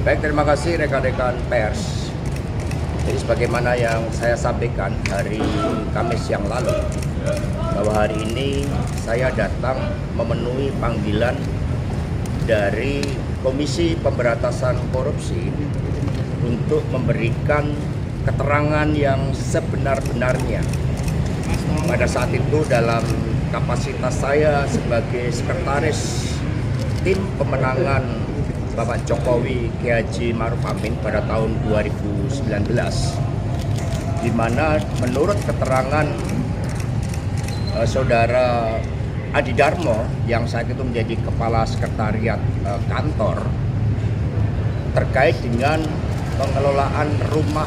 Baik, terima kasih rekan-rekan pers. Jadi sebagaimana yang saya sampaikan hari Kamis yang lalu, bahwa hari ini saya datang memenuhi panggilan dari Komisi Pemberantasan Korupsi untuk memberikan keterangan yang sebenar-benarnya. Pada saat itu dalam kapasitas saya sebagai sekretaris tim pemenangan Bapak Jokowi Kiai Haji Ma'ruf Amin pada tahun 2019, di mana menurut keterangan Saudara Adi Darmo yang saat itu menjadi kepala sekretariat kantor terkait dengan pengelolaan rumah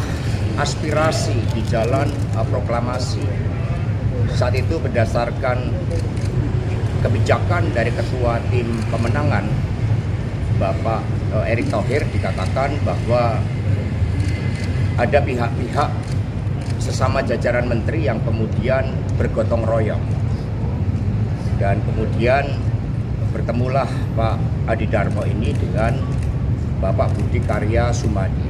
aspirasi di Jalan Proklamasi. Saat itu berdasarkan kebijakan dari Ketua Tim Pemenangan Bapak Erick Thohir, dikatakan bahwa ada pihak-pihak sesama jajaran menteri yang kemudian bergotong royong, dan kemudian bertemulah Pak Adi Darmo ini dengan Bapak Budi Karya Sumadi.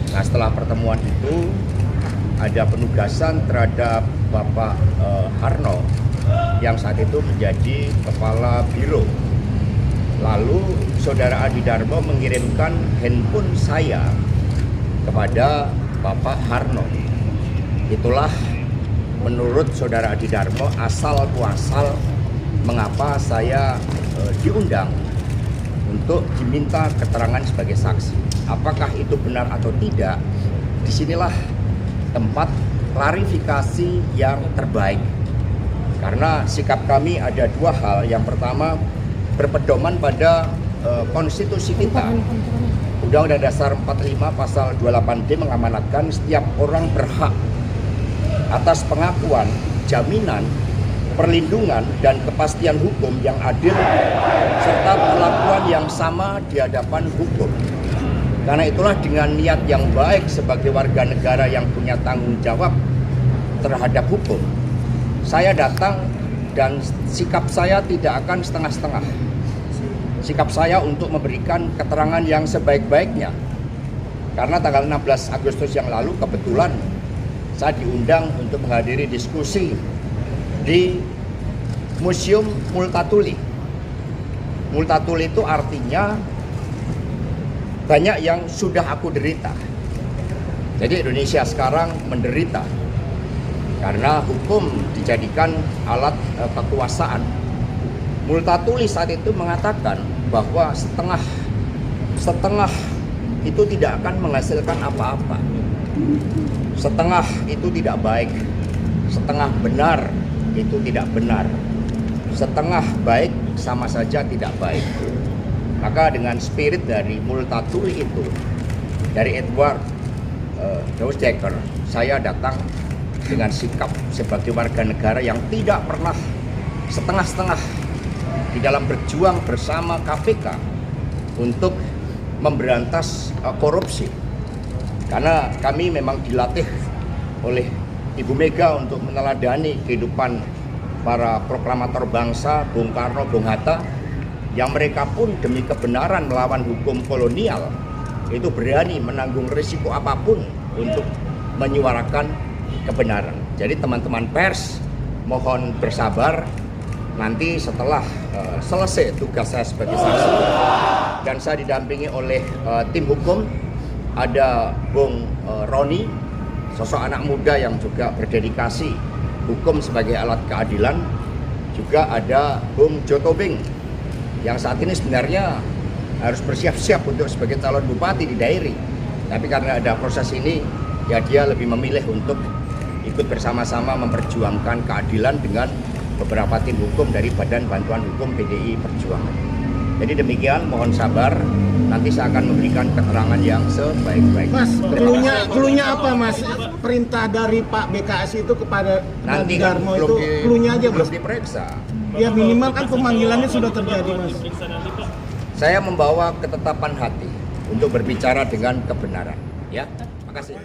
Nah, setelah pertemuan itu ada penugasan terhadap Bapak Harno yang saat itu menjadi kepala biro. Lalu Saudara Adi Darmo mengirimkan handphone saya kepada Bapak Harno. Itulah menurut Saudara Adi Darmo asal muasal mengapa saya diundang untuk diminta keterangan sebagai saksi. Apakah itu benar atau tidak? Disinilah tempat klarifikasi yang terbaik. Karena sikap kami ada dua hal. Yang pertama, berpedoman pada konstitusi kita. Undang-Undang Dasar 45 pasal 28D mengamanatkan setiap orang berhak atas pengakuan, jaminan, perlindungan, dan kepastian hukum yang adil serta perlakuan yang sama di hadapan hukum. Karena itulah dengan niat yang baik sebagai warga negara yang punya tanggung jawab terhadap hukum, saya datang dan sikap saya tidak akan setengah-setengah. Sikap saya untuk memberikan keterangan yang sebaik-baiknya. Karena tanggal 16 Agustus yang lalu kebetulan saya diundang untuk menghadiri diskusi di Museum Multatuli. Multatuli itu artinya banyak yang sudah aku derita. Jadi Indonesia sekarang menderita karena hukum dijadikan alat kekuasaan. Multatuli saat itu mengatakan bahwa setengah itu tidak akan menghasilkan apa-apa. Setengah itu tidak baik. Setengah benar itu tidak benar. Setengah baik sama saja tidak baik. Maka dengan spirit dari Multatuli itu, dari Edward Dousteker, saya datang dengan sikap sebagai warga negara yang tidak pernah setengah-setengah di dalam berjuang bersama KPK untuk memberantas korupsi. Karena kami memang dilatih oleh Ibu Mega untuk meneladani kehidupan para proklamator bangsa, Bung Karno, Bung Hatta, yang mereka pun demi kebenaran melawan hukum kolonial itu berani menanggung risiko apapun untuk menyuarakan kebenaran. Jadi teman-teman pers mohon bersabar, nanti setelah selesai tugas saya sebagai saksi dan saya didampingi oleh tim hukum, ada Bung Roni, sosok anak muda yang juga berdedikasi hukum sebagai alat keadilan, juga ada Bung Jotobing yang saat ini sebenarnya harus bersiap-siap untuk sebagai calon bupati di Dairi, tapi karena ada proses ini, ya dia lebih memilih untuk ikut bersama-sama memperjuangkan keadilan dengan beberapa tim hukum dari Badan Bantuan Hukum PDI Perjuangan. Jadi demikian, mohon sabar, nanti saya akan memberikan keterangan yang sebaik-baiknya. Mas, klunya apa Mas? Perintah dari Pak BKS itu kepada nanti Darmo itu klunya aja Mas? Belum diperiksa. Ya minimal kan pemanggilannya sudah terjadi Mas. Saya membawa ketetapan hati untuk berbicara dengan kebenaran. Ya, makasih.